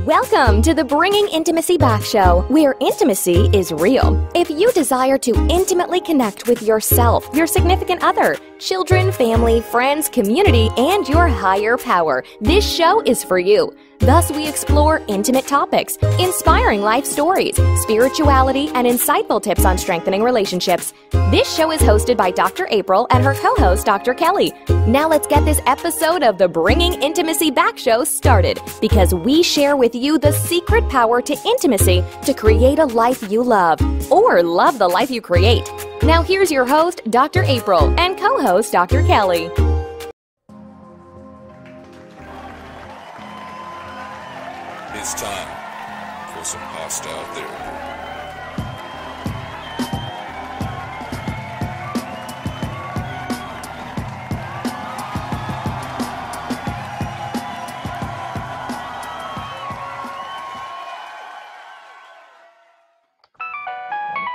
Welcome to the Bringing Intimacy Back show, where intimacy is real. If you desire to intimately connect with yourself, your significant other, children, family, friends, community, and your higher power, this show is for you. Thus, we explore intimate topics, inspiring life stories, spirituality, and insightful tips on strengthening relationships. This show is hosted by Dr. April and her co-host, Dr. Kelly. Now let's get this episode of the Bringing Intimacy Back show started, because we share with you the secret power to intimacy to create a life you love, or love the life you create. Now here's your host, Dr. April, and co-host, Dr. Kelly. It's time for some hostile therapy.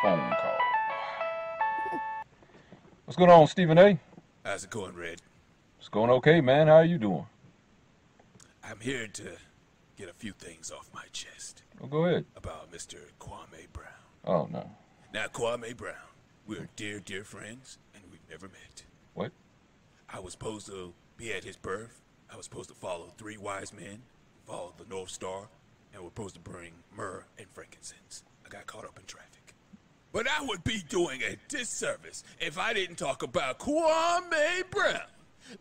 Phone call. What's going on, Stephen A? How's it going, Red? It's going okay, man. How are you doing? I'm here to get a few things off my chest. Oh, go ahead. About Mr. Kwame Brown. Oh, no. Now, Kwame Brown, we're dear, dear friends, and we've never met. What? I was supposed to be at his birth. I was supposed to follow 3 wise men, follow the North Star, and we're supposed to bring myrrh and frankincense. I got caught up in traffic. But I would be doing a disservice if I didn't talk about Kwame Brown,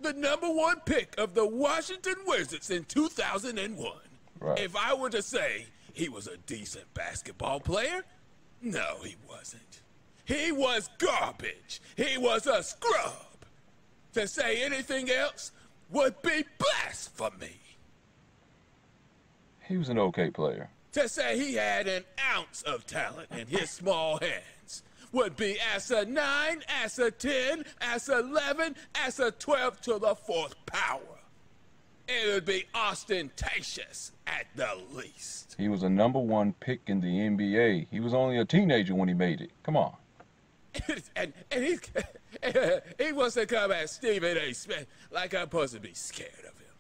the #1 pick of the Washington Wizards in 2001. Right. If I were to say he was a decent basketball player, no, he wasn't. He was garbage. He was a scrub. To say anything else would be blasphemy. He was an okay player. To say he had an ounce of talent in his small hands would be as a 9, as a 10, as 11, as a 12 to the 4th power. It would be ostentatious at the least. He was a #1 pick in the NBA. He was only a teenager when he made it. Come on. and he wants to come at Stephen A. Smith like I'm supposed to be scared of him.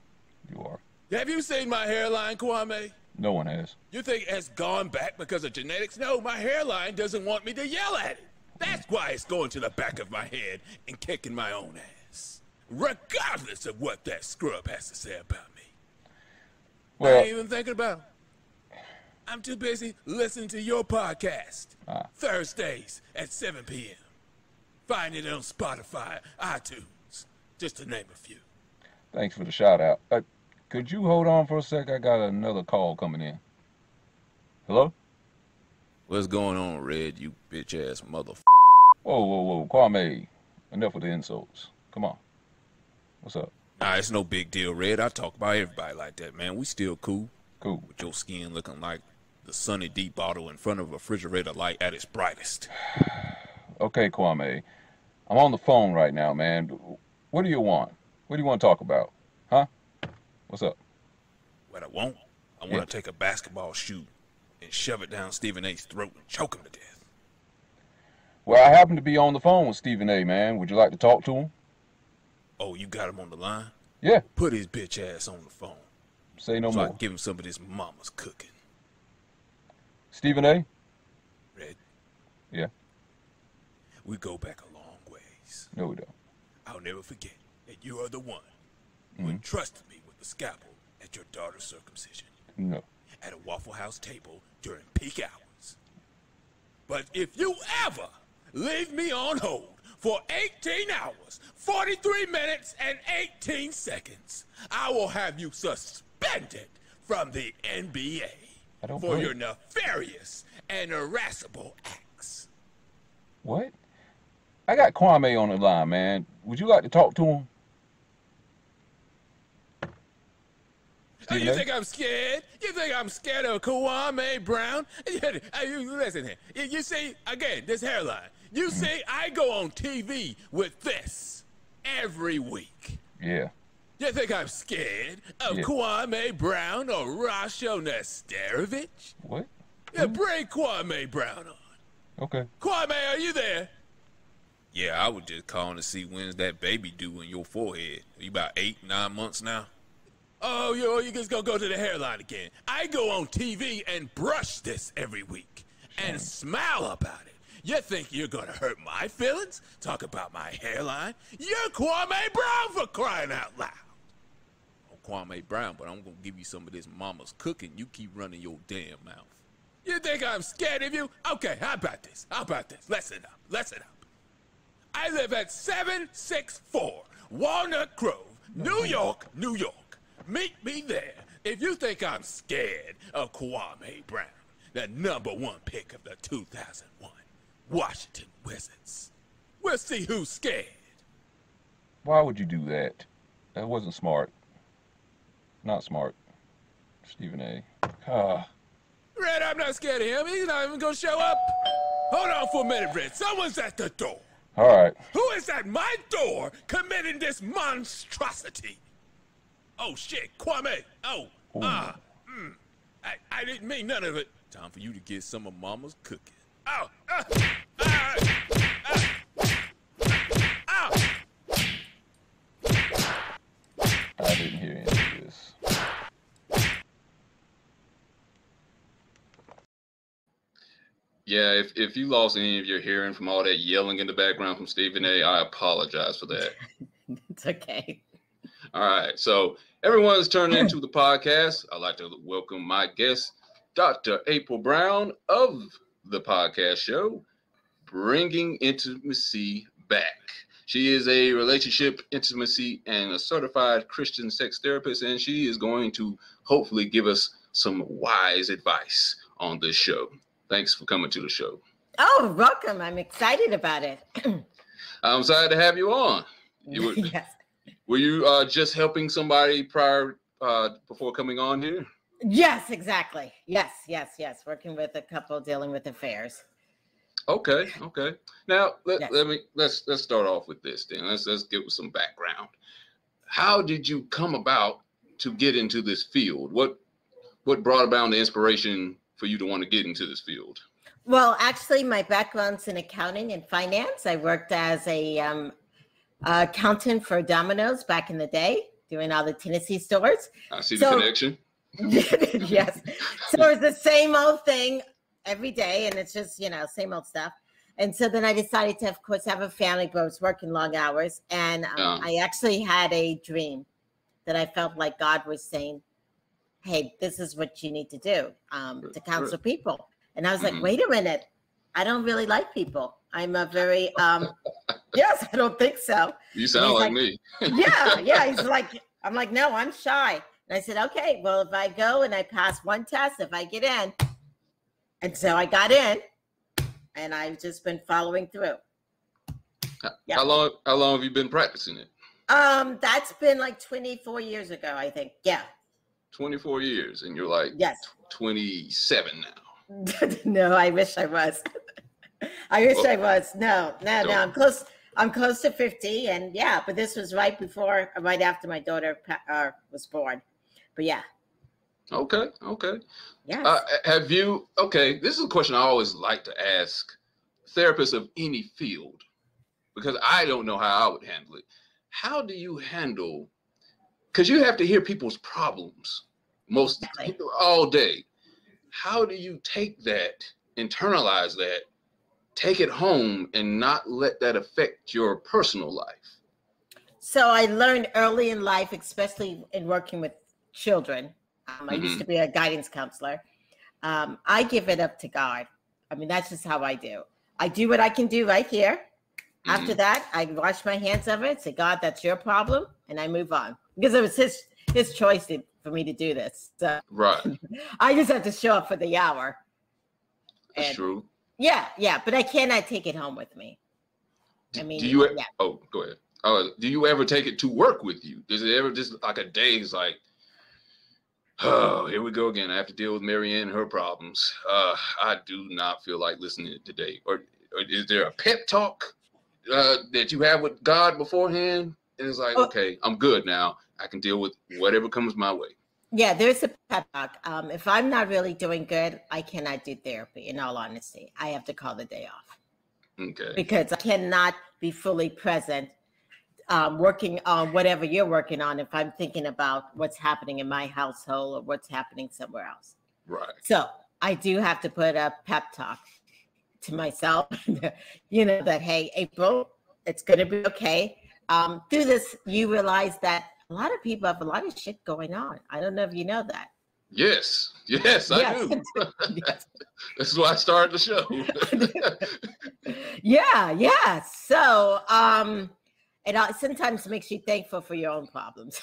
You are. Have you seen my hairline, Kwame? No one has. You think it has gone back because of genetics? No, my hairline doesn't want me to yell at it. That's why it's going to the back of my head and kicking my own ass. Regardless of what that scrub has to say about me. Well, I ain't even thinking about it. I'm too busy listening to your podcast. Thursdays at 7 p.m. Find it on Spotify, iTunes, just to name a few. thanks for the shout out. Could you hold on for a sec? I got another call coming in. Hello? What's going on, Red, you bitch-ass motherfucker? Whoa. Kwame, enough with the insults. Come on. What's up? Nah, it's no big deal, Red. I talk about everybody like that, man. We still cool. Cool. With your skin looking like the Sunny D bottle in front of a refrigerator light at its brightest. Okay, Kwame. I'm on the phone right now, man. What do you want? What do you want to talk about? Huh? What's up? What I want to take a basketball shoe and shove it down Stephen A.'s throat and choke him to death. Well, I happen to be on the phone with Stephen A., man. Would you like to talk to him? Oh, you got him on the line? Yeah. Put his bitch ass on the phone. Say no so more. I can give him some of this mama's cooking. Stephen A.? Red? Yeah. We go back a long ways. No, we don't. I'll never forget that you are the one who entrusted me with the scalpel at your daughter's circumcision. No. At a Waffle House table during peak hours. But if you ever leave me on hold for 18 hours, 43 minutes, and 18 seconds, I will have you suspended from the NBA for your nefarious and irascible acts. What? I got Kwame on the line, man. Would you like to talk to him? Oh, you think I'm scared? You think I'm scared of Kwame Brown? Listen here. You see, again, this hairline. You see, I go on TV with this every week. Yeah. You think I'm scared of Kwame Brown or Rasho Nesterovich? What? Yeah, bring Kwame Brown on. Okay. Kwame, are you there? Yeah, I was just calling to see when's that baby due in your forehead. You about 8, 9 months now? Oh, you just gonna go to the hairline again. I go on TV and brush this every week and smile about it. You think you're gonna hurt my feelings? Talk about my hairline? You're Kwame Brown for crying out loud. I'm Kwame Brown, but I'm gonna give you some of this mama's cooking. You keep running your damn mouth. You think I'm scared of you? Okay, how about this? Listen up. I live at 764 Walnut Grove, New York, New York. Meet me there if you think I'm scared of Kwame Brown, the #1 pick of the 2001 Washington Wizards. We'll see who's scared. Why would you do that? That wasn't smart. Not smart. Stephen A. Red, I'm not scared of him. He's not even gonna show up. Hold on for a minute, Red. Someone's at the door. All right. Who is at my door committing this monstrosity? Oh, shit, Kwame. Oh, I didn't mean none of it. Time for you to get some of Mama's cooking. Oh, I didn't hear any of this. Yeah, if you lost any of your hearing from all that yelling in the background from Stephen A., I apologize for that. It's okay. All right, so everyone's turning into the podcast. I'd like to welcome my guest, Dr. April Brown of the podcast show, Bringing Intimacy Back. She is a relationship, intimacy, and a certified Christian sex therapist, and she is going to hopefully give us some wise advice on this show. Thanks for coming to the show. Oh, welcome. I'm excited about it. I'm excited to have you on. Yes. Were you just helping somebody before coming on here? Yes, exactly. Yes. Working with a couple dealing with affairs. Okay. Now let's start off with this then. Let's give some background. How did you come about to get into this field? What brought about the inspiration for you to want to get into this field? Well, actually, my background's in accounting and finance. I worked as a accountant for Domino's back in the day, doing all the Tennessee stores. I see the connection. Yes. So it's the same old thing every day, and it's just, same old stuff. And so then I decided to, of course, have a family, but I was working long hours. And I actually had a dream that I felt like God was saying, hey, this is what you need to do to counsel people. And I was like, wait a minute. I don't really like people. I'm a very, yes, I don't think so. You sound like me. Yeah. He's like, I'm like, no, I'm shy. And I said, okay, well, if I go and I pass one test, if I get in. And so I got in and I've just been following through. Yeah. How long have you been practicing it? That's been like 24 years ago, I think. Yeah. 24 years, and you're like 27 now. No, I wish I was. I was. No, I'm close. I'm close to 50, and yeah, but this was right after my daughter was born. But yeah. Okay. Yes. This is a question I always like to ask therapists of any field, because I don't know how I would handle it. How do you handle, because you have to hear people's problems all day. How do you take that, internalize that, take it home, and not let that affect your personal life? So I learned early in life, especially in working with children. I used to be a guidance counselor. I give it up to God. I mean, that's just how I do. I do what I can do right here. After that, I wash my hands of it, say, God, that's your problem, and I move on. Because it was his choice for me to do this. So right. I just have to show up for the hour. That's true. Yeah, but I cannot take it home with me. I mean, Oh, go ahead. Do you ever take it to work with you? Does it ever just like a day is like, oh, here we go again. I have to deal with Marianne and her problems. I do not feel like listening today. Or is there a pep talk that you have with God beforehand? And it's like, okay, I'm good now. I can deal with whatever comes my way. Yeah, there's a pep talk. If I'm not really doing good, I cannot do therapy, in all honesty. I have to call the day off. Okay. Because I cannot be fully present working on whatever you're working on, if I'm thinking about what's happening in my household or what's happening somewhere else. Right. So I do have to put a pep talk to myself, you know, that, hey, April, it's going to be okay. Through this, you realize that a lot of people have a lot of shit going on. I don't know if you know that. Yes, I do. Yes. This is why I started the show. Yeah. So, it sometimes makes you thankful for your own problems.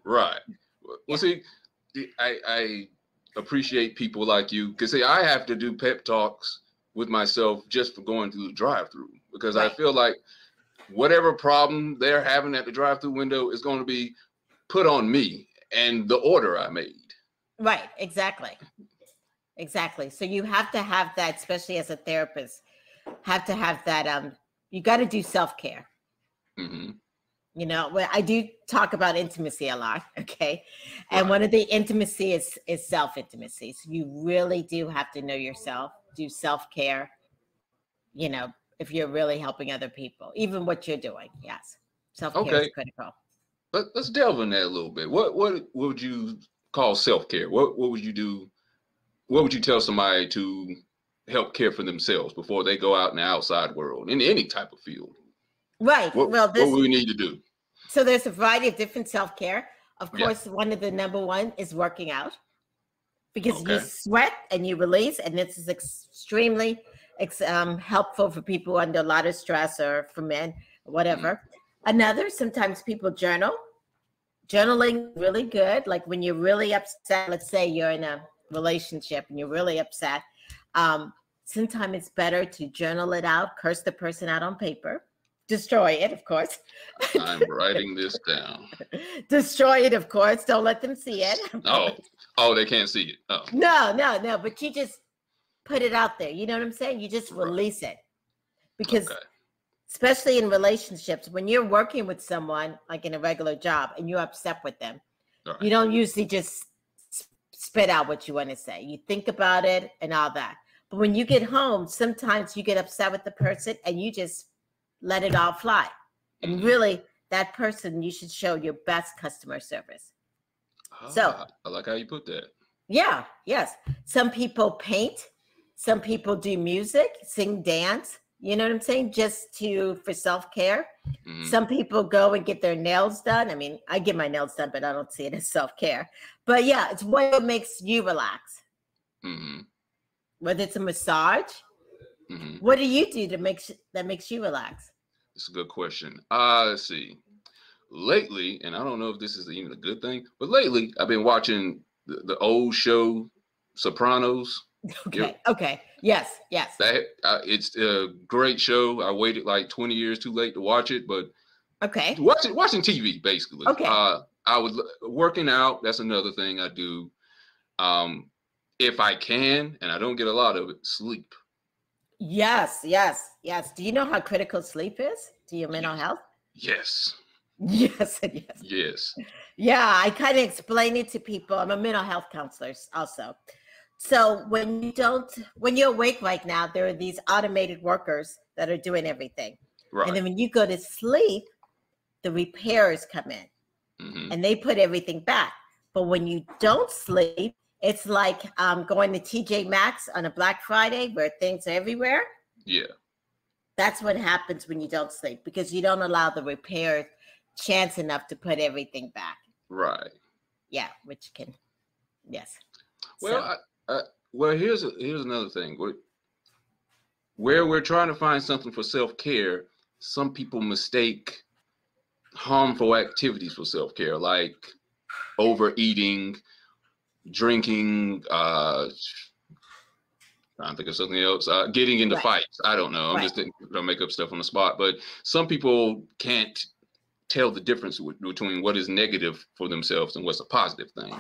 Right. Well, see, I appreciate people like you, because see, I have to do pep talks with myself just for going through the drive-through, because I feel like whatever problem they're having at the drive-through window is going to be put on me and the order I made. Right. Exactly. So you have to have that, especially as a therapist, have to have that. You got to do self-care. Mm-hmm. You know, I do talk about intimacy a lot. Okay. And one of the intimacy is self-intimacy. So you really do have to know yourself, do self-care, you know, if you're really helping other people, even what you're doing. Yes. Self-care is critical. Let's delve in that a little bit. What would you call self-care? What would you do? What would you tell somebody to help care for themselves before they go out in the outside world, in any type of field? Right. What do we need to do? So there's a variety of different self-care. Of course, one of the number one is working out, because you sweat and you release, and this is extremely helpful for people under a lot of stress, or for men, whatever. Another, sometimes people journal. Journaling really good. Like when you're really upset, let's say you're in a relationship and you're really upset. Sometimes it's better to journal it out, curse the person out on paper, destroy it, of course. I'm writing this down. Destroy it, of course. Don't let them see it. Oh, they can't see it. Oh. No. But you just put it out there. You know what I'm saying? You just release it. Because especially in relationships, when you're working with someone, like in a regular job, and you're upset with them, you don't usually just spit out what you want to say. You think about it and all that. But when you get home, sometimes you get upset with the person and you just let it all fly. And really, that person, you should show your best customer service. So I like how you put that. Yeah, yes. Some people paint. Some people do music, sing, dance. You know what I'm saying? Just for self-care. Some people go and get their nails done. I mean, I get my nails done, but I don't see it as self-care. But yeah, it's what makes you relax. Whether it's a massage, what do you do that makes you relax? It's a good question. Let's see. Lately, and I don't know if this is even a good thing, but lately I've been watching the old show Sopranos. Okay. Yes. That it's a great show. I waited like 20 years too late to watch it, but watching TV basically. I was working out. That's another thing I do. If I can, and I don't get a lot of it, sleep. Yes. Do you know how critical sleep is to your mental health? Yes. Yeah, I kind of explain it to people. I'm a mental health counselor also. So when you're awake right now, there are these automated workers that are doing everything. Right. And then when you go to sleep, the repairers come in and they put everything back. But when you don't sleep, it's like going to TJ Maxx on a Black Friday where things are everywhere. Yeah. That's what happens when you don't sleep, because you don't allow the repair chance enough to put everything back. Right. Yeah, which can, yes. Well, well, here's another thing. Where we're trying to find something for self-care, some people mistake harmful activities for self-care, like overeating, drinking, trying to think of something else, getting into fights. I don't know. I'm just gonna make up stuff on the spot. But some people can't tell the difference between what is negative for themselves and what's a positive thing.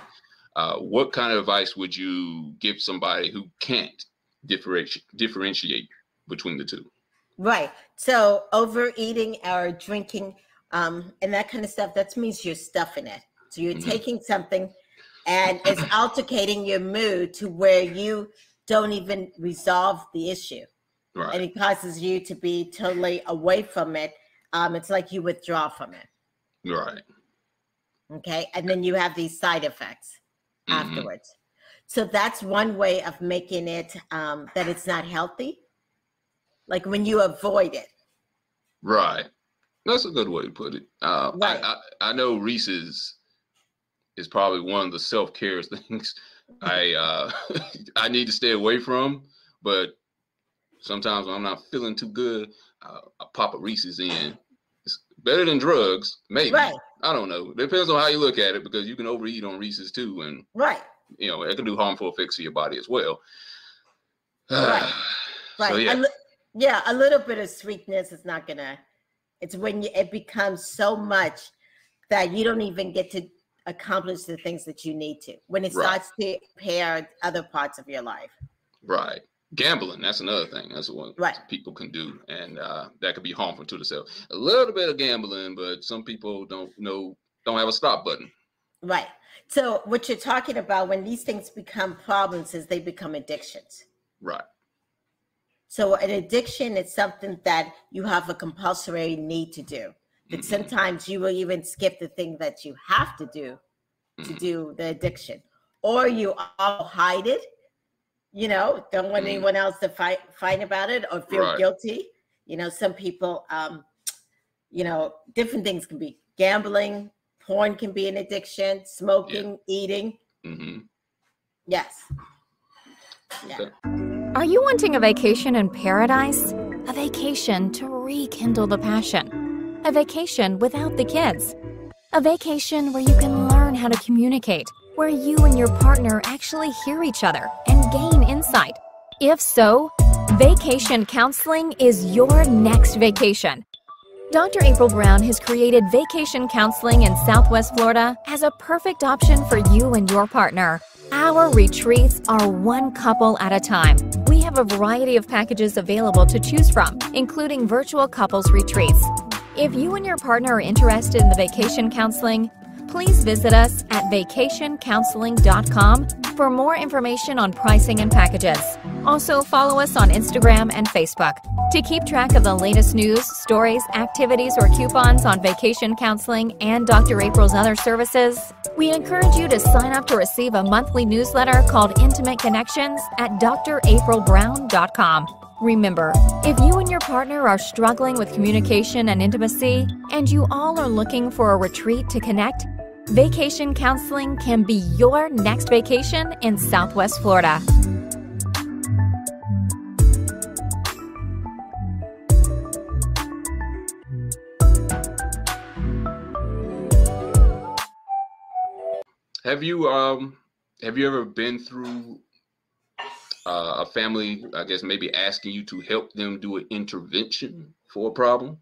What kind of advice would you give somebody who can't differentiate between the two? Right. So overeating or drinking and that kind of stuff, that means you're stuffing it. So you're taking something and it's altercating your mood to where you don't even resolve the issue. Right. And it causes you to be totally away from it. it's like you withdraw from it. Right. Okay. And then you have these side effects afterwards. So that's one way of making it that it's not healthy. Like when you avoid it. Right. That's a good way to put it. Right. I know Reese's is probably one of the self-care things I need to stay away from, but sometimes when I'm not feeling too good, I pop a Reese's in. It's better than drugs, maybe. Right. I don't know. It depends on how you look at it, because you can overeat on Reese's too, and right. It can do harmful effects to your body as well. Right. So, yeah. A little bit of sweetness is not gonna. It's when it becomes so much that you don't even get to accomplish the things that you need to. When it starts to impair other parts of your life. Right. Gambling, that's another thing. That's what right. people can do, and that could be harmful to themselves. A little bit of gambling, but some people don't have a stop button. Right. So what you're talking about when these things become problems is they become addictions. Right. So an addiction is something that you have a compulsory need to do. That sometimes you will even skip the thing that you have to do to do the addiction, or you all hide it. Don't want anyone else to fight about it or feel guilty. Some people, different things can be gambling, porn can be an addiction, smoking, eating. Yes. Yeah. Okay. Are you wanting a vacation in paradise? A vacation to rekindle the passion? A vacation without the kids? A vacation where you can learn how to communicate, where you and your partner actually hear each other and gain insight? If so, vacation counseling is your next vacation. Dr. April Brown has created vacation counseling in Southwest Florida as a perfect option for you and your partner. Our retreats are one couple at a time. We have a variety of packages available to choose from, including virtual couples retreats. If you and your partner are interested in the vacation counseling, please visit us at vacationcounseling.com for more information on pricing and packages. Also, follow us on Instagram and Facebook. To keep track of the latest news, stories, activities, or coupons on vacation counseling and Dr. April's other services, we encourage you to sign up to receive a monthly newsletter called Intimate Connections at draprilbrown.com. Remember, if you and your partner are struggling with communication and intimacy, and you all are looking for a retreat to connect, vacation counseling can be your next vacation in Southwest Florida. Have you ever been through a family, I guess, maybe asking you to help them do an intervention for a problem?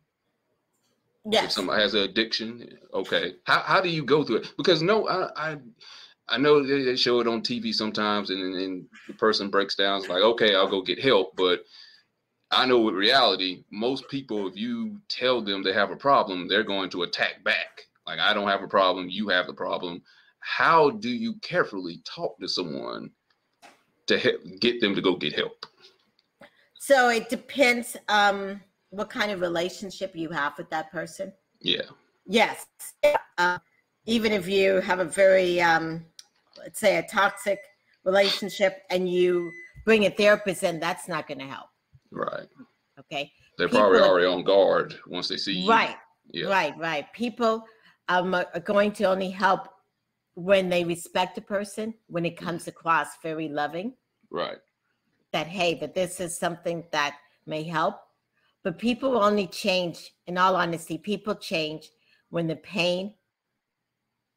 Yes. If somebody has an addiction, okay. How do you go through it? Because I know they show it on TV sometimes, and the person breaks down. It's like, okay, I'll go get help. But I know with reality, most people, if you tell them they have a problem, they're going to attack back. Like, I don't have a problem, you have the problem. How do you carefully talk to someone to get them to go get help? So it depends what kind of relationship you have with that person. Yeah. Yes. Even if you have a very, let's say, a toxic relationship and you bring a therapist in, that's not going to help. Right. Okay. They're probably already on guard once they see you. Right. Yeah. Right. People are going to only help when they respect a person, when it comes across very loving. Right. That, hey, that this is something that may help. But people only change, in all honesty, people change when the pain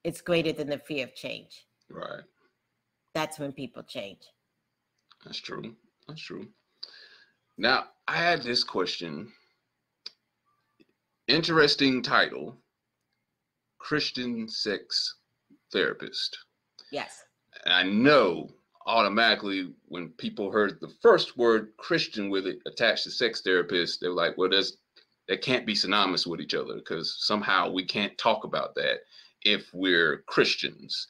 is greater than the fear of change. Right. That's when people change. That's true. That's true. Now, I had this question. Interesting title, Christian sex therapist. Yes. And I know automatically when people heard the first word Christian with it attached to sex therapist, they were like, well, that can't be synonymous with each other, because somehow we can't talk about that if we're Christians.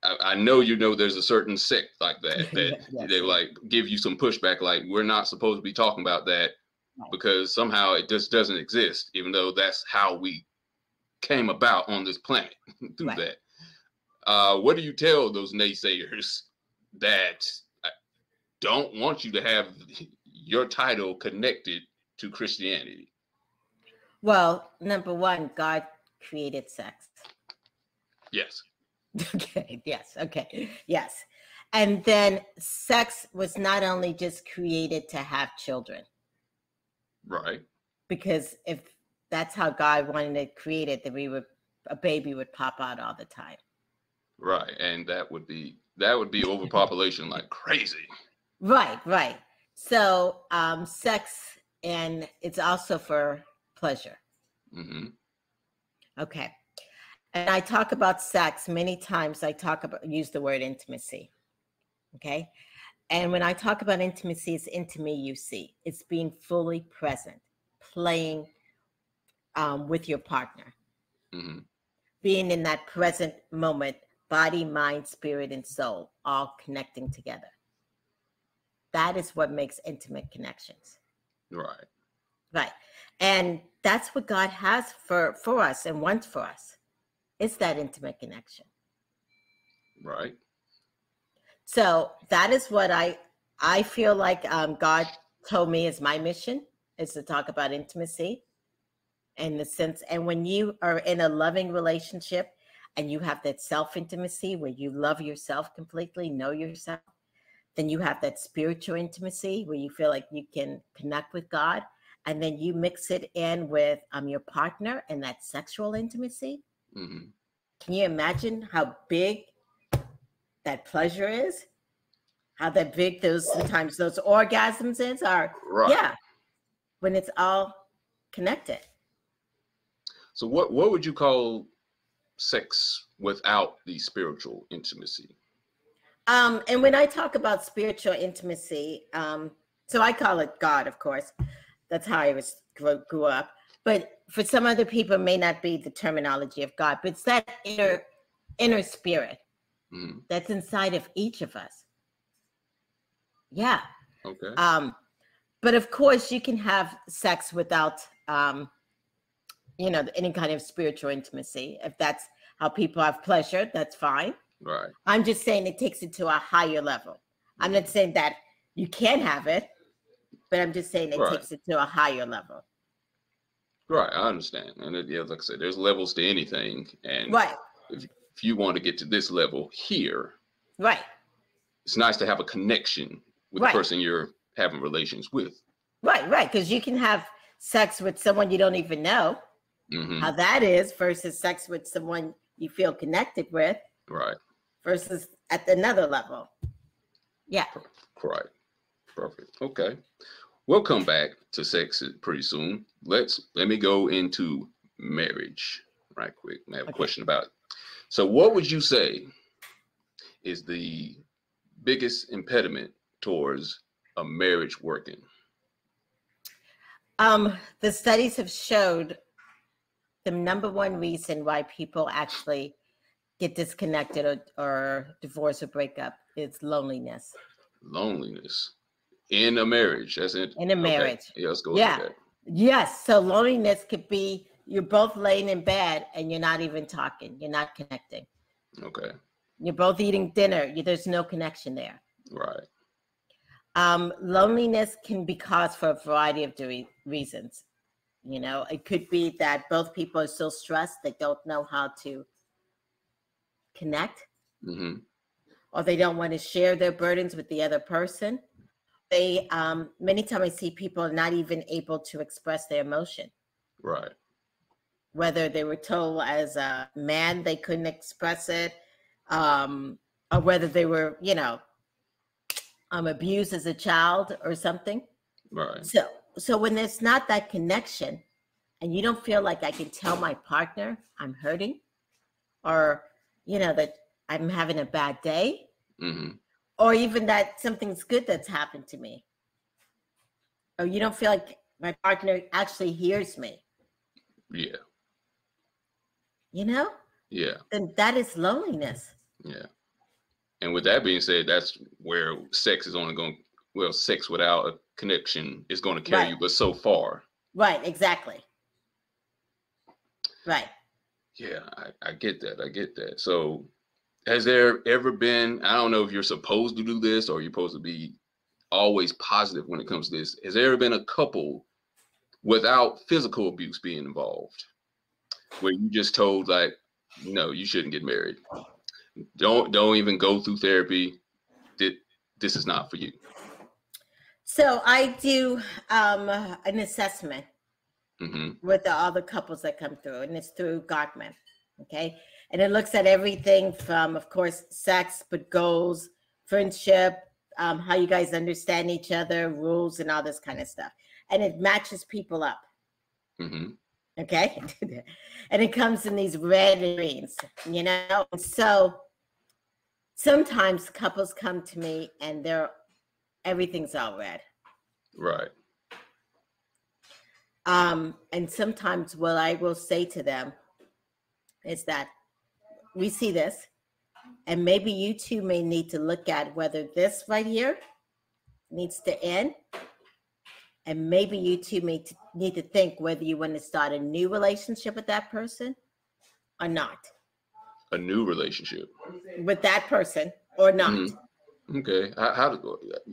I know there's a certain sect like that Yes. they like give you some pushback, like we're not supposed to be talking about that because somehow it just doesn't exist, even though that's how we came about on this planet through that. What do you tell those naysayers that don't want you to have your title connected to Christianity? Well, number one, God created sex. Yes. Okay. Yes. Okay. Yes. And then sex was not only just created to have children. Right. Because if that's how God wanted to create it, then a baby would pop out all the time. Right. And that would be overpopulation like crazy. Right. So sex, and it's also for pleasure. Mm-hmm. Okay. And I talk about sex many times. Use the word intimacy. Okay. And when I talk about intimacy, it's intimacy. It's being fully present, playing with your partner, being in that present moment, body, mind, spirit, and soul, all connecting together. That is what makes intimate connections. Right. And that's what God has for us and wants for us. It's that intimate connection. Right. So that is what I feel like God told me is my mission, is to talk about intimacy in the sense. And when you are in a loving relationship and you have that self-intimacy where you love yourself completely, know yourself, then you have that spiritual intimacy where you feel like you can connect with God. And then you mix it in with your partner and that sexual intimacy. Mm-hmm. Can you imagine how big that pleasure is? How that big sometimes those orgasms are? Right. Yeah, when it's all connected. So what would you call sex without the spiritual intimacy? And when I talk about spiritual intimacy, so I call it God, of course. That's how I grew up. But for some other people, it may not be the terminology of God, but it's that inner spirit that's inside of each of us. Yeah. Okay. But of course, you can have sex without, any kind of spiritual intimacy. If that's how people have pleasure, that's fine. Right. I'm just saying it takes it to a higher level. I'm not saying that you can have it, but I'm just saying it takes it to a higher level. Right, I understand. And like I said, there's levels to anything. And if you want to get to this level here, it's nice to have a connection with the person you're having relations with. Right. Because you can have sex with someone you don't even know how that is versus sex with someone you feel connected with. Right. Versus at another level. Yeah. Right. Perfect. Okay. We'll come back to sex pretty soon. Let me go into marriage right quick. I have a question about it. So what would you say is the biggest impediment towards a marriage working? The studies have showed the number one reason why people actually get disconnected or divorce or break up is loneliness. Loneliness in a marriage. That's it. In a marriage. Yeah, let's go with that. Yes. So loneliness could be you're both laying in bed and you're not even talking. You're not connecting. Okay. You're both eating dinner. There's no connection there. Right. Loneliness can be caused for a variety of reasons. It could be that both people are so stressed they don't know how to connect, or they don't want to share their burdens with the other person. They many times I see people not even able to express their emotion. Right. Whether they were told as a man they couldn't express it, or whether they were, abused as a child or something. Right. So when there's not that connection, and you don't feel like I can tell my partner I'm hurting, or that I'm having a bad day, or even that something's good that's happened to me, or you don't feel like my partner actually hears me. Yeah. Yeah. Then that is loneliness. Yeah. And with that being said, that's where sex is only going to well, sex without a connection is going to carry you, but so far. Right, exactly. Right. Yeah, I get that. I get that. So has there ever been, I don't know if you're supposed to do this or you're supposed to be always positive when it comes to this. Has there ever been a couple without physical abuse being involved where you just told like, no, you shouldn't get married. Don't even go through therapy. This is not for you. So I do an assessment with all the couples that come through, and it's through Gottman. Okay. And it looks at everything from, of course, sex, but goals, friendship, how you guys understand each other, rules, and all this kind of stuff. And it matches people up. Okay. And it comes in these red and greens, you know? And so sometimes couples come to me and everything's all red. Right. And sometimes what I will say to them is that we see this, and maybe you two may need to look at whether this right here needs to end. And maybe you two may need to think whether you want to start a new relationship with that person or not. A new relationship with that person or not. Okay.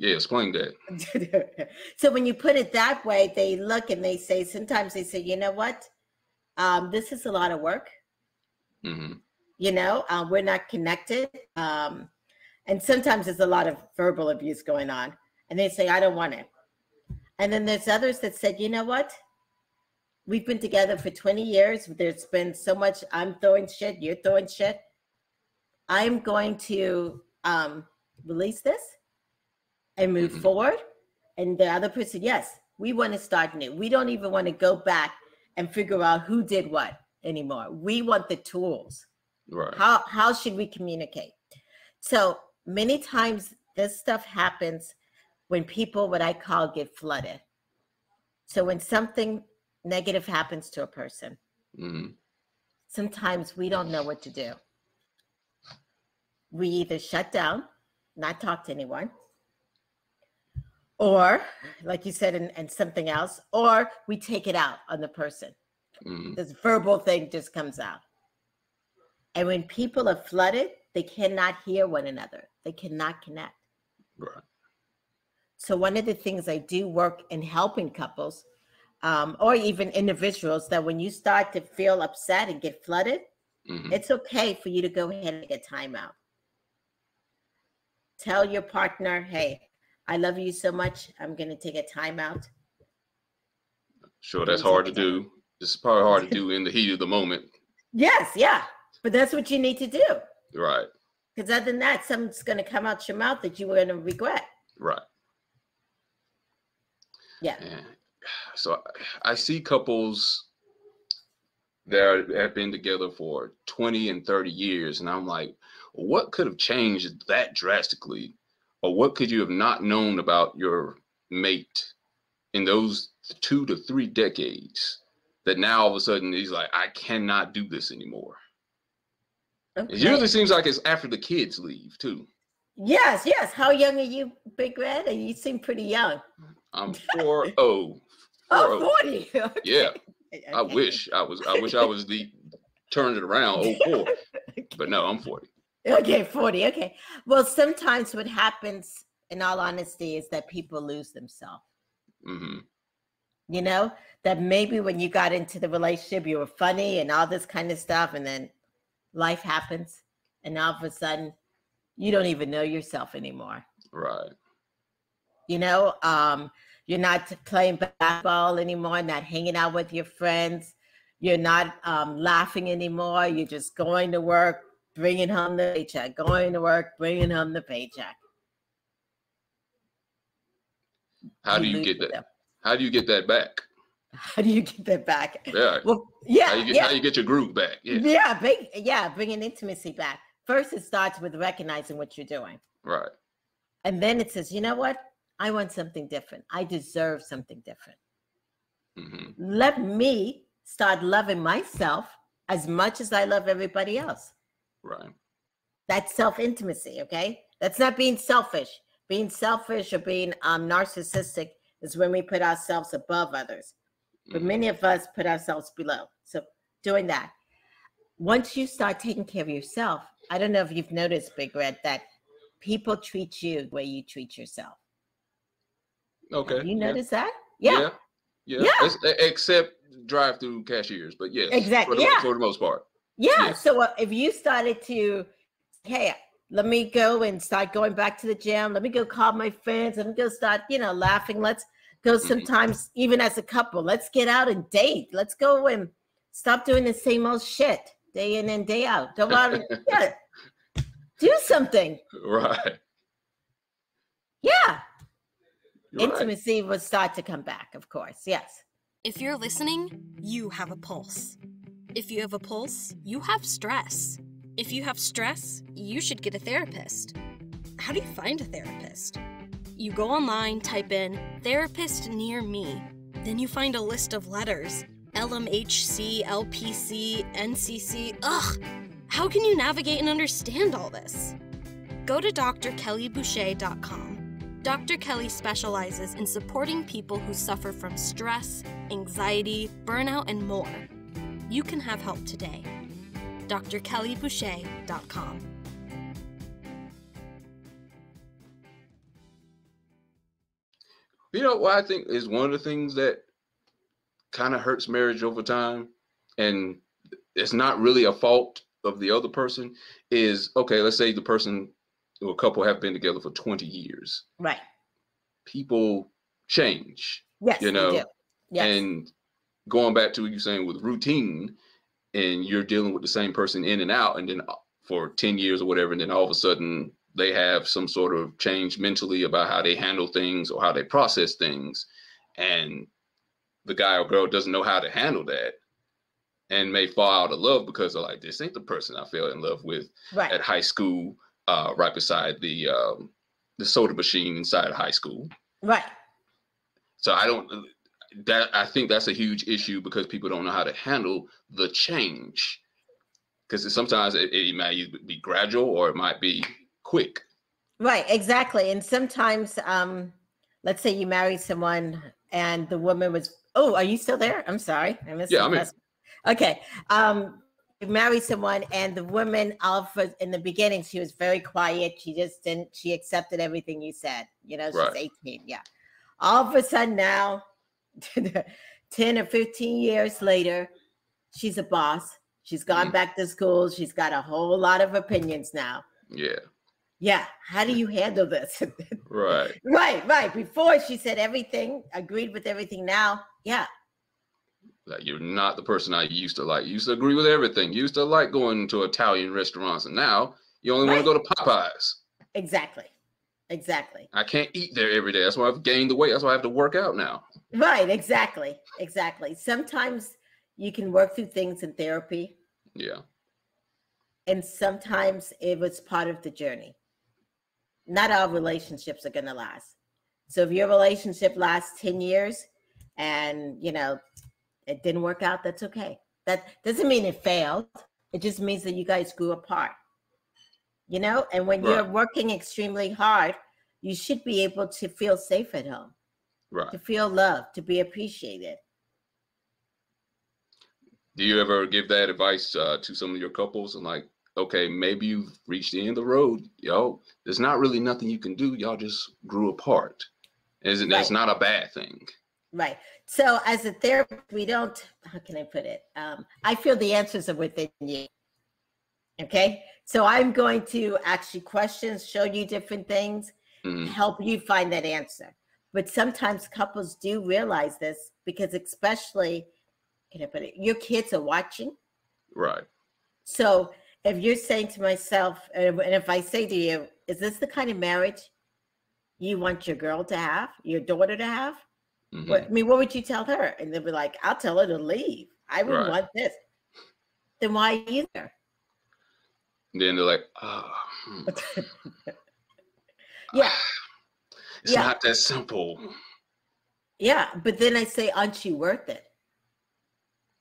Explain that. So when you put it that way, they look and they say, sometimes they say, you know what? This is a lot of work. You know, we're not connected. And sometimes there's a lot of verbal abuse going on. And they say, I don't want it. And then there's others that said, you know what? We've been together for 20 years. There's been so much, I'm throwing shit, you're throwing shit. I'm going to release this and move forward. And the other person, yes, we want to start new. We don't even want to go back and figure out who did what anymore. We want the tools. Right. How should we communicate? So many times this stuff happens when people, what I call, get flooded. So when something negative happens to a person, sometimes we don't know what to do. We either shut down, not talk to anyone, or like you said, and something else, or we take it out on the person. This verbal thing just comes out. And when people are flooded, they cannot hear one another. They cannot connect. Right. So one of the things I do work in helping couples, or even individuals, that when you start to feel upset and get flooded, it's okay for you to go ahead and take a timeout. Tell your partner, hey, I love you so much. I'm going to take a timeout. Sure, that's hard to do. It's probably hard to do in the heat of the moment. Yes, yeah. But that's what you need to do. Right. Because other than that, something's going to come out your mouth that you're going to regret. Right. Yeah. So I see couples that have been together for 20 and 30 years. And I'm like, what could have changed that drastically? Or what could you have not known about your mate in those 2 to 3 decades that now all of a sudden he's like, I cannot do this anymore? Okay. It usually seems like it's after the kids leave too. Yes. How young are you, Big Red? You seem pretty young. I'm 40. Oh, 40. Okay. Yeah. Okay. I wish I was turned it around, 04. Okay. But no, I'm 40. Okay, 40. Okay. Well, sometimes what happens, in all honesty, is that people lose themselves. You know, that maybe when you got into the relationship, you were funny and all this kind of stuff, and then life happens, and all of a sudden, you don't even know yourself anymore. Right. You know, you're not playing basketball anymore, not hanging out with your friends. You're not laughing anymore. You're just going to work, bringing home the paycheck, going to work, bringing home the paycheck. How do you get that? How do you get that back? How do you get that back? Yeah. Well, yeah. How you get your groove back? Yeah. Bringing intimacy back. First, it starts with recognizing what you're doing. Right. And then it says, you know what? I want something different. I deserve something different. Let me start loving myself as much as I love everybody else. Right. That's self-intimacy, okay? That's not being selfish. Being selfish or being narcissistic is when we put ourselves above others. But many of us put ourselves below. So doing that. Once you start taking care of yourself, I don't know if you've noticed, Big Red, that people treat you the way you treat yourself. Okay. Have you noticed that? Yeah. Except drive-through cashiers, but yes. Exactly. For the most part. Yeah. Yes. So if you started to, hey, let me go and start going back to the gym. Let me go call my friends. Let me go start, laughing. Let's go sometimes, even as a couple. Let's get out and date. Let's go and stop doing the same old shit day in and day out. Go out and do something. Right. Yeah. Right. Intimacy will start to come back, of course. Yes. If you're listening, you have a pulse. If you have a pulse, you have stress. If you have stress, you should get a therapist. How do you find a therapist? You go online, type in therapist near me. Then you find a list of letters. LMHC, LPC, NCC. Ugh! How can you navigate and understand all this? Go to drkellyboucher.com. Dr. Kelly specializes in supporting people who suffer from stress, anxiety, burnout, and more. You can have help today. drkellyboucher.com. You know what I think is one of the things that kind of hurts marriage over time, and it's not really a fault of the other person, is, okay, let's say the person or a couple have been together for 20 years. Right. People change. Yes, they do. Yes. And going back to what you're saying with routine, and you're dealing with the same person in and out, and then for 10 years or whatever, and then all of a sudden they have some sort of change mentally about how they handle things or how they process things, and the guy or girl doesn't know how to handle that and may fall out of love because they're like, this ain't the person I fell in love with at high school, right beside the soda machine inside high school. Right. So I think that's a huge issue because people don't know how to handle the change. Because sometimes it might be gradual or it might be quick. Right, exactly. And sometimes, let's say you marry someone and the woman was, oh, are you still there? I'm sorry. I missed I'm here. Okay. You marry someone and the woman, in the beginning, she was very quiet. She accepted everything you said. She's 18. Yeah. All of a sudden now, 10 or 15 years later, she's a boss. She's gone back to school. She's got a whole lot of opinions now. Yeah. Yeah. How do you handle this? Right. Right. Before she said everything, agreed with everything. Now, yeah. Like, you're not the person I used to like. You used to agree with everything. You used to like going to Italian restaurants, and now you only want to go to Popeyes. Exactly. I can't eat there every day. That's why I've gained the weight. That's why I have to work out now. Right. Exactly. Sometimes you can work through things in therapy. Yeah. And sometimes it was part of the journey. Not all relationships are going to last. So if your relationship lasts 10 years and, it didn't work out, that's okay. That doesn't mean it failed. It just means that you guys grew apart. And when you're working extremely hard, you should be able to feel safe at home. Right. To feel loved, to be appreciated. Do you ever give that advice to some of your couples and like, okay, maybe you've reached the end of the road, there's not really nothing you can do. Y'all just grew apart. It's not a bad thing. Right. So as a therapist, we don't, how can I put it? I feel the answers are within you. Okay. So I'm going to ask you questions, show you different things, help you find that answer. But sometimes couples do realize this because especially, can I put it, your kids are watching. Right. So if you're saying to myself, and if I say to you, is this the kind of marriage you want your girl to have, your daughter to have? What would you tell her? And they'll be like, I'll tell her to leave. I wouldn't want this. Then why either? Then they're like, yeah. It's not that simple. Yeah. But then I say, aren't you worth it?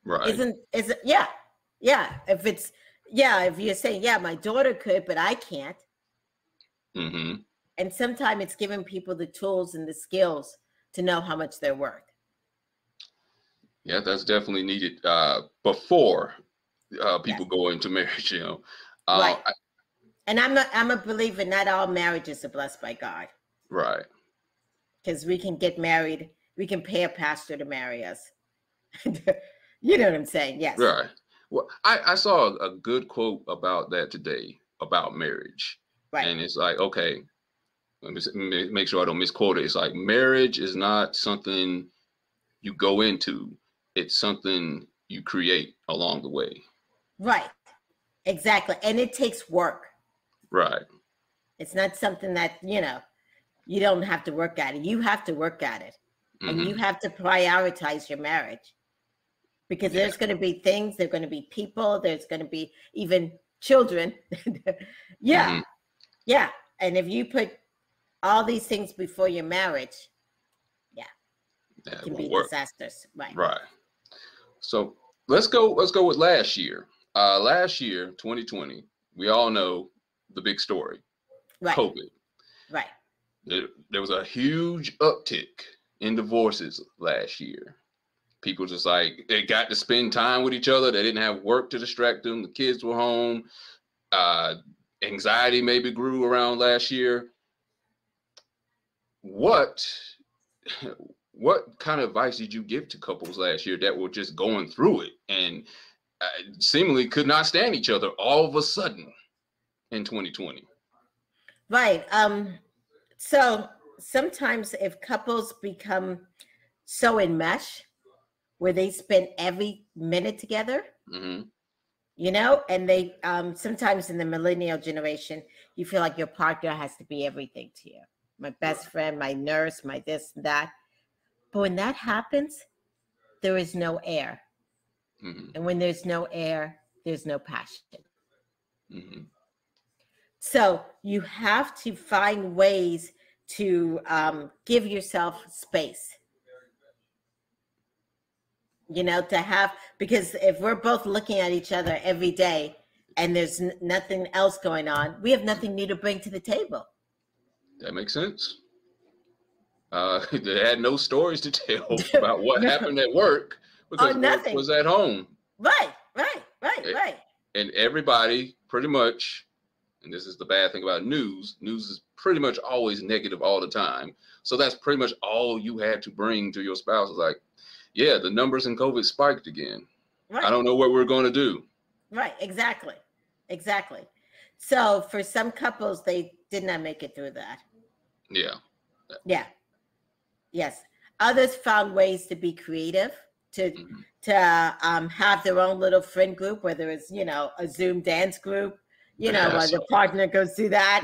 Right. Isn't yeah. If you're saying, yeah, my daughter could, but I can't. And sometimes it's giving people the tools and the skills to know how much they're worth. Yeah, that's definitely needed before people Yes. go into marriage, you know. Right. And I'm a believer not all marriages are blessed by God. Right. Because we can get married, we can pay a pastor to marry us. You know what I'm saying? Yes. Right. Well, I saw a good quote about that today about marriage. Right. And it's like, okay, let me make sure I don't misquote it. It's like marriage is not something you go into. It's something you create along the way. Right. Exactly. And it takes work. Right. It's not something that, you know, you don't have to work at it. You have to work at it. And you have to prioritize your marriage. Because there's going to be things, there's going to be people, there's going to be even children. Yeah. And if you put all these things before your marriage, it can be disastrous. Right. So let's go with last year. Last year, 2020, we all know the big story. Right. COVID. Right. There was a huge uptick in divorces last year. People just like, they got to spend time with each other. They didn't have work to distract them. The kids were home. Anxiety maybe grew around last year. What kind of advice did you give to couples last year that were just going through it and seemingly could not stand each other all of a sudden in 2020? Right. So sometimes if couples become so enmeshed where they spend every minute together, you know, and they sometimes in the millennial generation, you feel like your partner has to be everything to you. My best friend, my nurse, my this and that. But when that happens, there is no air. And when there's no air, there's no passion. So you have to find ways to give yourself space. You know, to have, because if we're both looking at each other every day and there's nothing else going on, we have nothing new to bring to the table. That makes sense. They had no stories to tell about what happened at work because work was at home. Right. And everybody pretty much, and this is the bad thing about news is pretty much always negative all the time. So that's pretty much all you had to bring to your spouse. Is like, yeah, the numbers in COVID spiked again. Right. I don't know what we're going to do. Right, exactly. So for some couples, they did not make it through that. Yeah. Yes. Others found ways to be creative, to have their own little friend group, whether it's, you know, a Zoom dance group, you know, where the partner goes through that.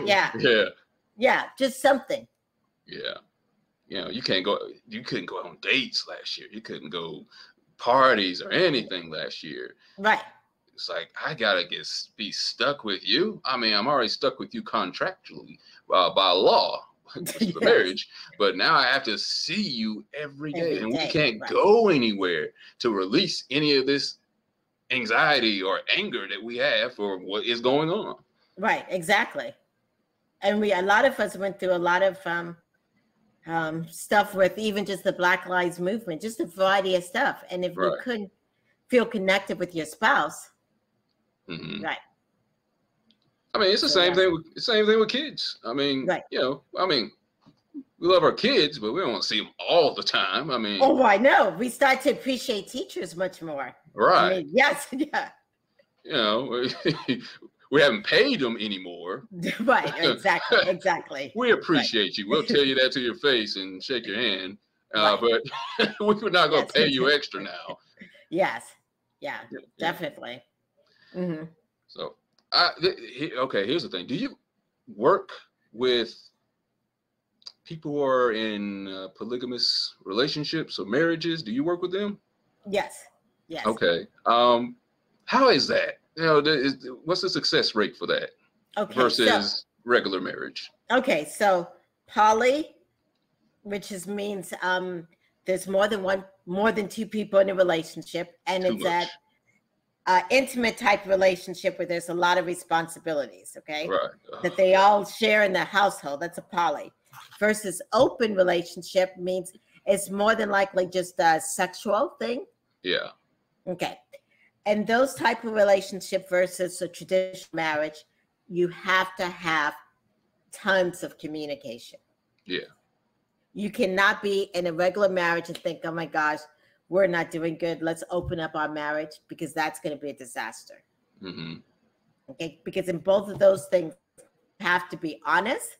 Yeah, just something. Yeah. You know, you couldn't go on dates last year. You couldn't go parties or anything last year. Right. It's like, I gotta be stuck with you. I mean, I'm already stuck with you contractually by law, which is the marriage. But now I have to see you every day. And we can't go anywhere to release any of this anxiety or anger that we have for what is going on. Right, exactly. And a lot of us went through a lot of stuff with even just the Black Lives Movement, just a variety of stuff. And if you couldn't feel connected with your spouse, right. I mean, it's the same thing. Same thing with kids. I mean, you know, we love our kids, but we don't want to see them all the time. I mean, I know. We start to appreciate teachers much more. Right. I mean, yes. Yeah. You know, we haven't paid them anymore. Right. Exactly. We appreciate you. We'll tell you that to your face and shake your hand. But we're not going to pay you extra now. Yes. Yeah. Definitely. So, okay, here's the thing. Do you work with people who are in polygamous relationships or marriages? Do you work with them? Yes. Okay. How is that? You know, what's the success rate for that versus regular marriage? Okay, so poly, which means there's more than two people in a relationship, and it's that intimate type relationship where there's a lot of responsibilities, okay? Right. That they all share in the household. That's a poly. Versus open relationship means it's more than likely just a sexual thing. Yeah. Okay. And those type of relationship versus a traditional marriage, you have to have tons of communication. Yeah. You cannot be in a regular marriage and think, oh my gosh, we're not doing good. Let's open up our marriage, because that's going to be a disaster. Mm-hmm. Okay. Because in both of those things, you have to be honest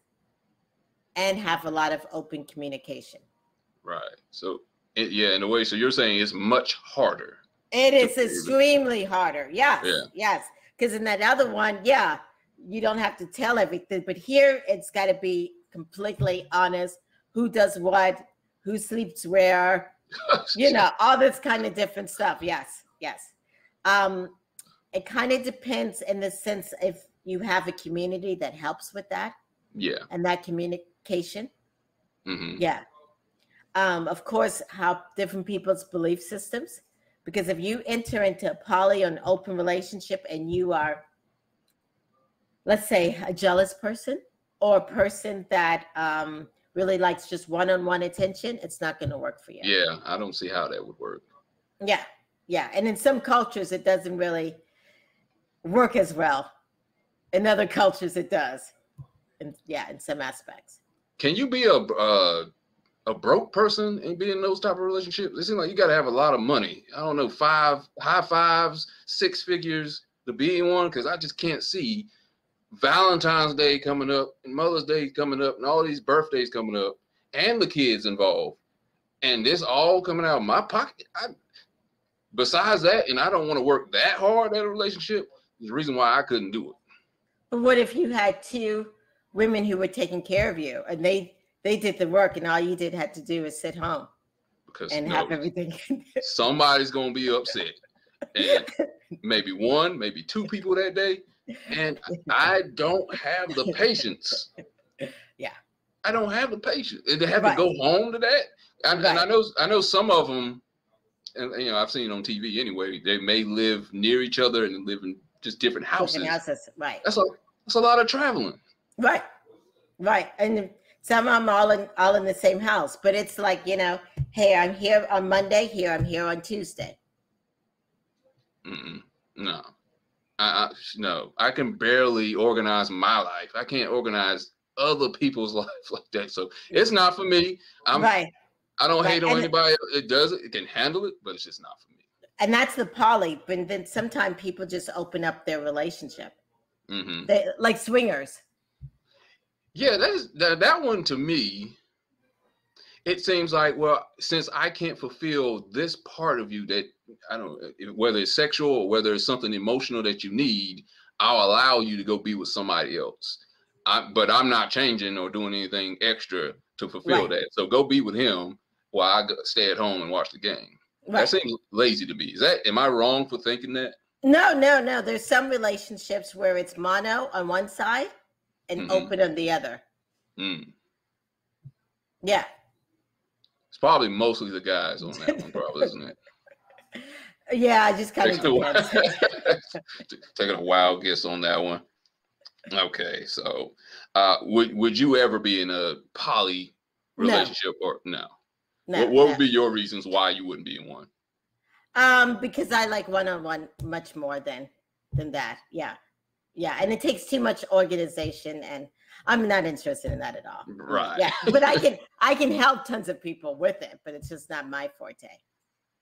and have a lot of open communication. Right. So, in a way, so you're saying it's much harder. It is extremely harder. Yes. Yeah. Yes. Because in that other one, yeah, you don't have to tell everything. But here, it's got to be completely honest. Who does what? Who sleeps where? All this kind of different stuff. Yes. Yes. It kind of depends in the sense if you have a community that helps with that. Yeah. And that communication. Mm-hmm. Yeah. Of course, how different people's belief systems. Because if you enter into a poly or an open relationship and you are, let's say, a jealous person or a person that really likes just one-on-one attention, it's not going to work for you. Yeah, I don't see how that would work. Yeah, yeah. And in some cultures, it doesn't really work as well. In other cultures, it does. And in some aspects. Can you be a broke person and be in those type of relationships? It seems like you got to have a lot of money. I don't know, high fives, 6 figures to be in one, because I just can't see Valentine's Day coming up and Mother's Day coming up and all these birthdays coming up and the kids involved, and this all coming out of my pocket. Besides that, and I don't want to work that hard at a relationship, is the reason why I couldn't do it. But what if you had 2 women who were taking care of you and they did the work and all you had to do is sit home and have everything? Somebody's going to be upset. And maybe 1, maybe 2 people that day. And I don't have the patience. Yeah. I don't have the patience. And they have to go home to that. And I know some of them, and I've seen on TV anyway, they may live near each other and live in just different houses. Right. That's a lot of traveling. Right. Right. And some of them all in the same house, but it's like, hey, I'm here on Monday, I'm here on Tuesday. No, no, I can barely organize my life. I can't organize other people's life like that. So it's not for me. I don't hate on anybody. It does it. It can handle it, but it's just not for me. And that's the poly. But then sometimes people just open up their relationship. Mm-hmm. They, like swingers. Yeah, that one to me, it seems like, well, since I can't fulfill this part of you that, I don't know, whether it's sexual or whether it's something emotional that you need, I'll allow you to go be with somebody else. But I'm not changing or doing anything extra to fulfill that. So go be with him while I stay at home and watch the game. Right. That seems lazy to me. Am I wrong for thinking that? No. There's some relationships where it's mono on one side and open on the other. Yeah. It's probably mostly the guys on that one, probably, isn't it? Yeah, I just kind of taking a wild guess on that one. Okay, so would you ever be in a poly relationship or no? What would be your reasons why you wouldn't be in one? Because I like one-on-one much more than that. Yeah. And it takes too much organization, and I'm not interested in that at all. Right. Yeah, but I can help tons of people with it, but it's just not my forte.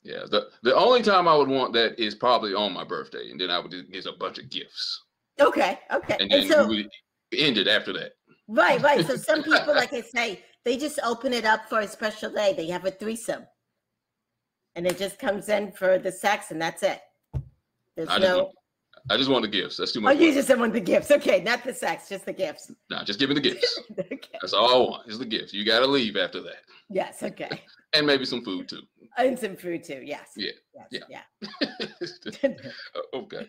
Yeah. The only time I would want that is probably on my birthday, and then I would get a bunch of gifts. Okay. And then we would end it after that. Right. So some people, like I say, they just open it up for a special day. They have a threesome. And it just comes in for the sex, and that's it. I just want the gifts. That's too much. Oh, you just want the gifts. Okay, not the sex, just the gifts. No, just give me the gifts. Okay. That's all I want is the gifts. You got to leave after that. Yes, okay. And maybe some food too. And some food too, yes. Yeah. Okay.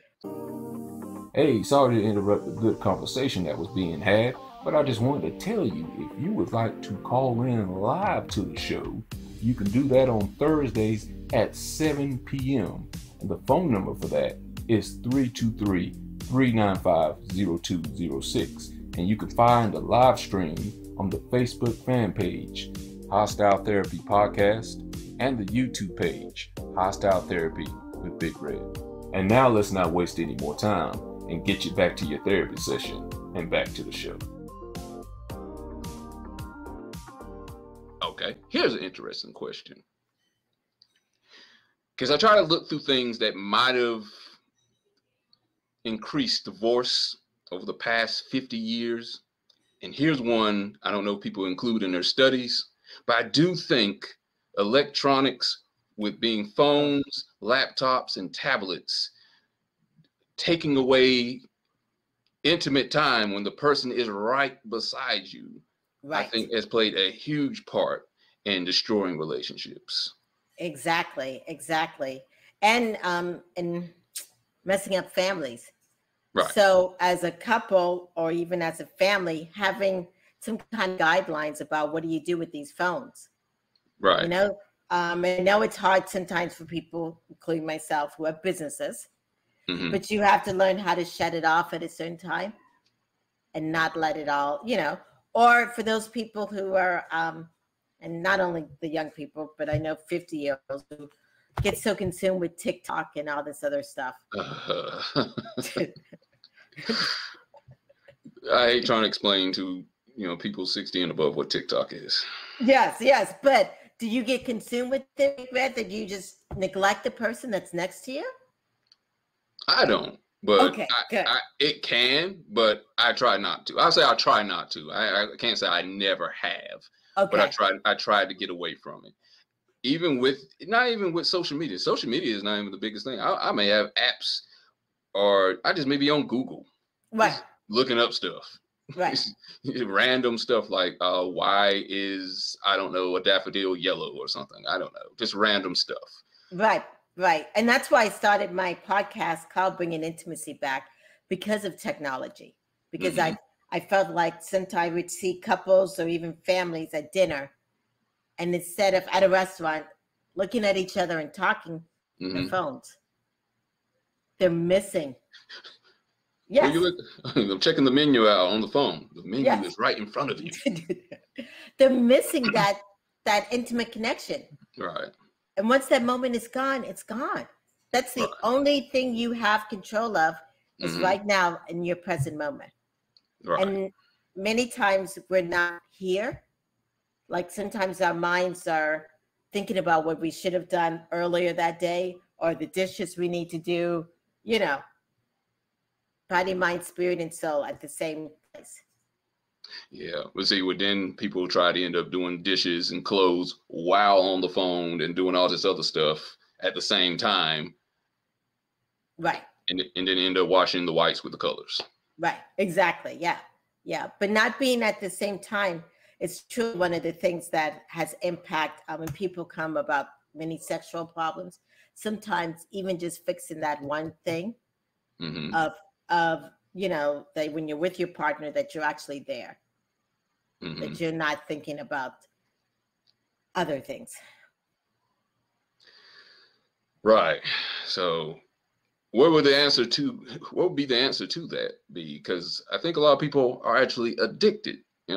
Hey, sorry to interrupt the good conversation that was being had, but I just wanted to tell you, if you would like to call in live to the show, you can do that on Thursdays at 7 p.m. And the phone number for that is 323-395-0206. And you can find the live stream on the Facebook fan page, Hostile Therapy Podcast, and the YouTube page, Hostile Therapy with Big Red. And now let's not waste any more time and get you back to your therapy session and back to the show. Okay, here's an interesting question. Because I try to look through things that might have increased divorce over the past 50 years. And here's one I don't know if people include in their studies, but I do think electronics, with being phones, laptops, and tablets, taking away intimate time when the person is right beside you, right, I think has played a huge part in destroying relationships. Exactly. And messing up families. Right. So as a couple or even as a family, having some kind of guidelines about what do you do with these phones. Right. You know, I know it's hard sometimes for people, including myself, who have businesses, but you have to learn how to shut it off at a certain time and not let it all, you know, or for those people who are, and not only the young people, but I know 50-year-olds who get so consumed with TikTok and all this other stuff. I hate trying to explain to, people 60 and above what TikTok is. Yes. But do you get consumed with it, that you just neglect the person that's next to you? I don't, but okay, it can, but I try not to. I'll say I try not to. I can't say I never have, but I tried to get away from it. Not even with social media. Social media is not even the biggest thing. I may have apps, or I just may be on Google, right, looking up stuff, right, random stuff like why is, I don't know, a daffodil yellow or something. I don't know, just random stuff. Right. And that's why I started my podcast called Bringing Intimacy Back, because of technology. Because I felt like sometimes I would see couples or even families at dinner, and instead of at a restaurant looking at each other and talking, their phones. They're missing. Yes. I'm checking the menu out on the phone. The menu is right in front of you. They're missing that intimate connection. Right. And once that moment is gone, it's gone. That's the only thing you have control of is right now in your present moment. Right. And many times we're not here. Like sometimes our minds are thinking about what we should have done earlier that day, or the dishes we need to do, body, mind, spirit, and soul at the same place. Yeah, but see, then people try to end up doing dishes and clothes while on the phone and doing all this other stuff at the same time. Right. And then end up washing the whites with the colors. Right, exactly, yeah. But not being at the same time is truly one of the things that has impact when people come about many sexual problems. Sometimes even just fixing that one thing of that when you're with your partner, that you're actually there, that you're not thinking about other things. Right. So what would be the answer to that be? Because I think a lot of people are actually addicted. We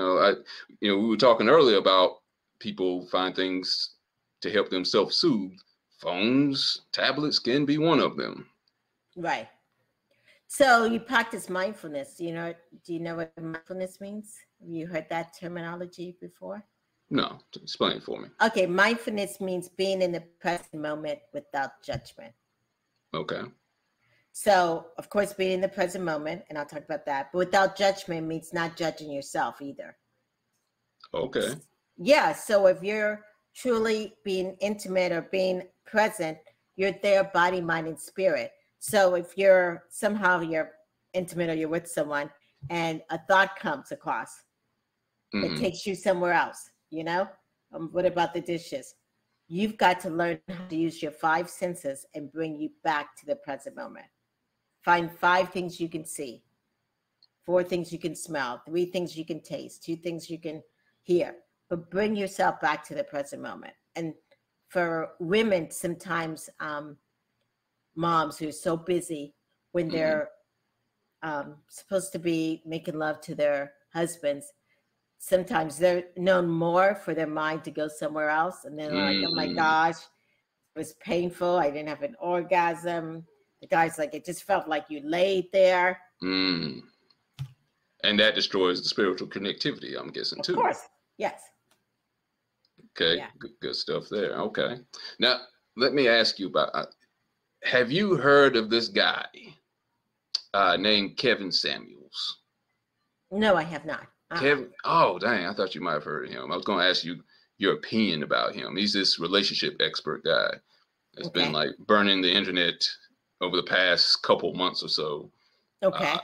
were talking earlier about people find things to help them self-soothe. Phones, tablets can be one of them. Right. So you practice mindfulness. Do you know what mindfulness means? Have you heard that terminology before? No, explain it for me. Okay, mindfulness means being in the present moment without judgment. Okay. So, of course, being in the present moment, and I'll talk about that, but without judgment means not judging yourself either. Okay. Yeah, so if you're truly being intimate or being present, you're there, body, mind, and spirit. So if you're intimate or you're with someone and a thought comes across, it takes you somewhere else, what about the dishes? You've got to learn how to use your 5 senses and bring you back to the present moment. Find 5 things you can see, 4 things you can smell, 3 things you can taste, 2 things you can hear, but bring yourself back to the present moment. And for women, sometimes moms who are so busy when they're supposed to be making love to their husbands, sometimes they're known more for their mind to go somewhere else. And they're like, oh my gosh, it was painful. I didn't have an orgasm. The guy's like, it just felt like you laid there. And that destroys the spiritual connectivity, I'm guessing, too. Of course, yes. Okay, Yeah. good stuff there. Okay. Now, let me ask you about, have you heard of this guy named Kevin Samuels? No, I have not. Kevin, oh, dang, I thought you might have heard of him. I was going to ask you your opinion about him. He's this relationship expert guy that's been like burning the internet over the past couple months or so. Okay.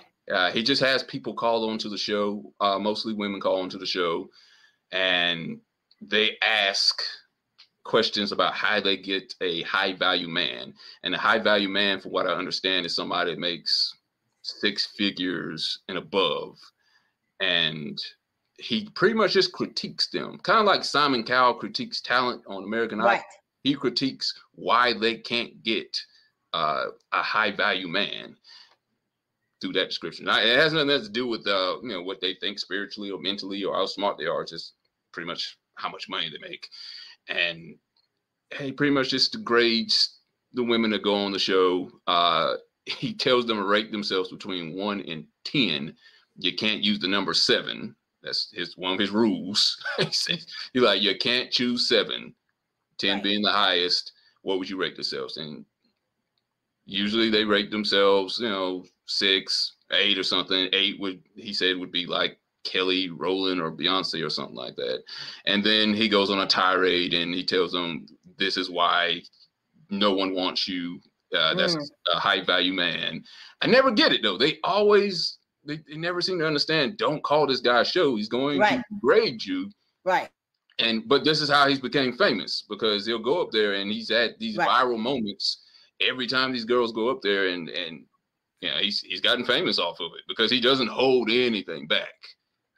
He just has people call onto the show, mostly women call onto the show, and they ask questions about how they get a high value man. And a high value man, for what I understand, is somebody that makes 6 figures and above. And he pretty much just critiques them, kind of like Simon Cowell critiques talent on American Idol. He critiques why they can't get a high value man through that description. Now, it has nothing to do with what they think spiritually or mentally or how smart they are. It's just pretty much how much money they make. And he pretty much just degrades the women that go on the show. He tells them to rate themselves between 1 and 10. You can't use the number 7. That's one of his rules. He says, you're like, you can't choose 7, 10 being the highest. What would you rate yourselves? And usually they rate themselves, 6, 8 or something. 8 would be like Kelly Rowland or Beyonce or something like that. And then he goes on a tirade and he tells them, this is why no one wants you. That's a high value man. I never get it though. They never seem to understand. Don't call this guy a show. He's going to grade you. Right. But this is how he's became famous, because he'll go up there and he's at these viral moments every time these girls go up there, and he's gotten famous off of it because he doesn't hold anything back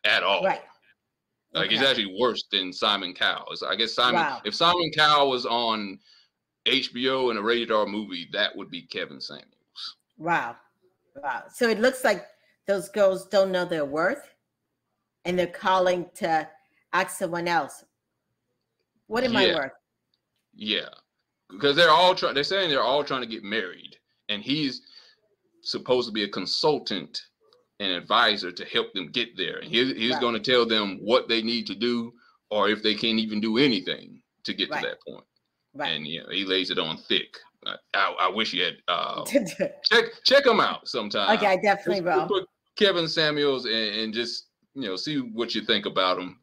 at all. Right. Like he's actually worse than Simon Cowell. So I guess if Simon Cowell was on HBO in a rated R movie, that would be Kevin Samuels. Wow. So it looks like those girls don't know their worth, and they're calling to ask someone else, what am I worth? Yeah, because they're saying they're all trying to get married, and he's supposed to be a consultant and advisor to help them get there. And he's going to tell them what they need to do, or if they can't even do anything to get to that point. Right. And he lays it on thick. I wish you had check him out sometime. Okay, I definitely will. Put Kevin Samuels and just see what you think about him.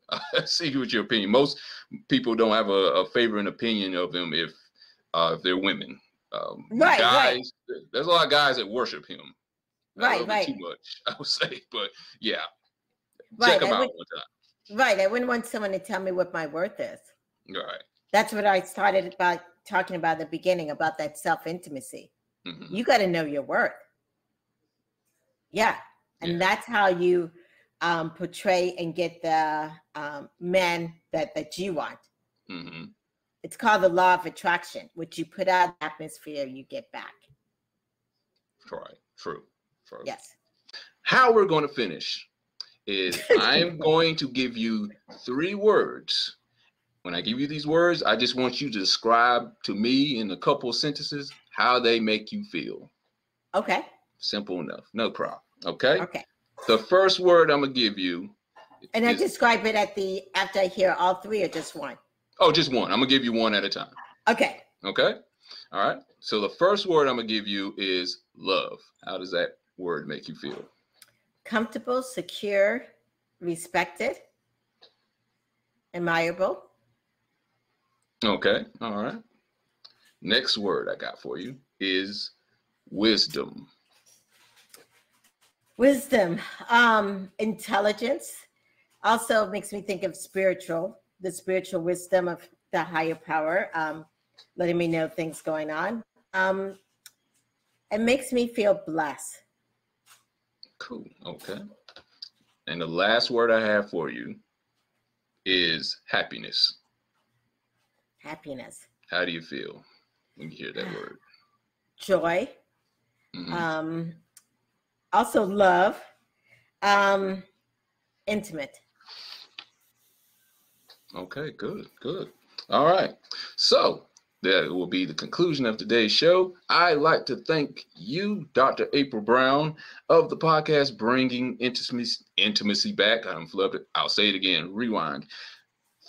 See what your opinion. Most people don't have a favorite opinion of him if they're women. Guys, there's a lot of guys that worship him. Right. Too much, I would say, but yeah. Check him out one time. Right. I wouldn't want someone to tell me what my worth is. Right. That's what I started about talking about at the beginning, about that self-intimacy. Mm-hmm. You got to know your worth. Yeah. And that's how you portray and get the men that you want. Mm-hmm. It's called the law of attraction. What you put out in the atmosphere, you get back. Right. True. Yes. How we're going to finish is I'm going to give you 3 words. When I give you these words, I just want you to describe to me in a couple of sentences how they make you feel. Okay. Simple enough. No problem. Okay? Okay. The first word I'm going to give you. And I describe it after I hear all 3 or just one? Oh, just one. I'm going to give you one at a time. Okay. Okay? All right. So the first word I'm going to give you is love. How does that word make you feel? Comfortable, secure, respected, admirable. Okay. All right. Next word I got for you is wisdom. Wisdom, intelligence. Also makes me think of the spiritual wisdom of the higher power, letting me know things going on. It makes me feel blessed. Cool. Okay. And the last word I have for you is happiness. Happiness. How do you feel when you hear that word? Joy. Mm-hmm. Also love, intimate. Okay, good. All right. So that will be the conclusion of today's show. I'd like to thank you, Dr. April Brown, of the podcast Bringing Intimacy Back. I'm flubbed. I'll say it again. Rewind.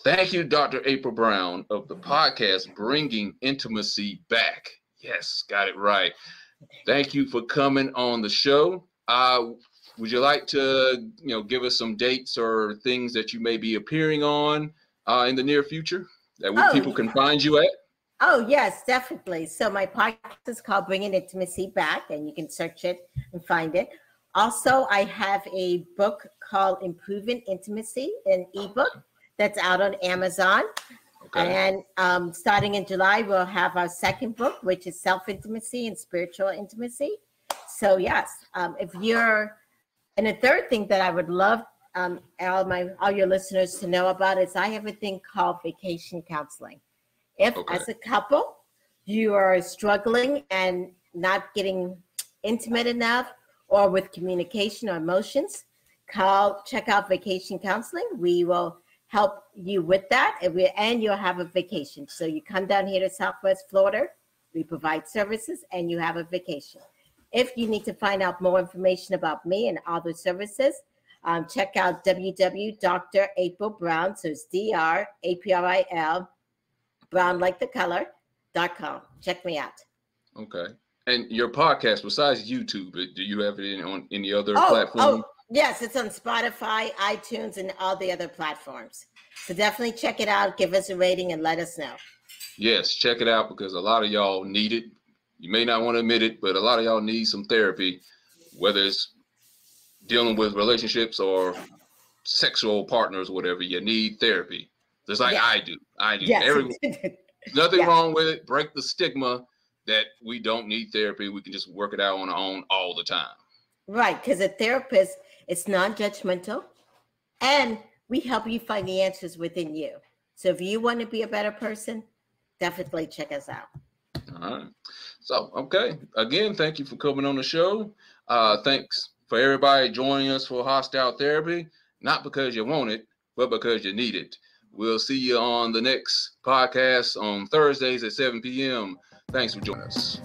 Thank you, Dr. April Brown, of the podcast Bringing Intimacy Back. Yes, got it right. Thank you for coming on the show. Would you like to, give us some dates or things that you may be appearing on in the near future that people can find you at? Oh, yes, definitely. So my podcast is called Bringing Intimacy Back, and you can search it and find it. Also, I have a book called Improving Intimacy, an ebook that's out on Amazon. Okay. And starting in July, we'll have our second book, which is Self-Intimacy and Spiritual Intimacy. So, yes, if you're... And the third thing that I would love all your listeners to know about is I have a thing called vacation counseling. If as a couple, you are struggling and not getting intimate enough or with communication or emotions, check out vacation counseling. We will help you with that, and you'll have a vacation. So you come down here to Southwest Florida, we provide services, and you have a vacation. If you need to find out more information about me and other services, check out www.draprilbrown, so it's DRAPRIL, brown like the color.com. Check me out. Okay. And your podcast, besides YouTube, do you have it on any other platform? Yes, it's on Spotify, iTunes, and all the other platforms. So definitely check it out. Give us a rating and let us know. Yes, check it out because a lot of y'all need it. You may not want to admit it, but a lot of y'all need some therapy, whether it's dealing with relationships or sexual partners, whatever. You need therapy. Just like I do. Yes. Nothing wrong with it. Break the stigma that we don't need therapy. We can just work it out on our own all the time. Right, because a therapist, it's non-judgmental, and we help you find the answers within you. So if you want to be a better person, definitely check us out. All right. So, okay. Again, thank you for coming on the show. Thanks for everybody joining us for Hostile Therapy, not because you want it, but because you need it. We'll see you on the next podcast on Thursdays at 7 p.m. Thanks for joining us.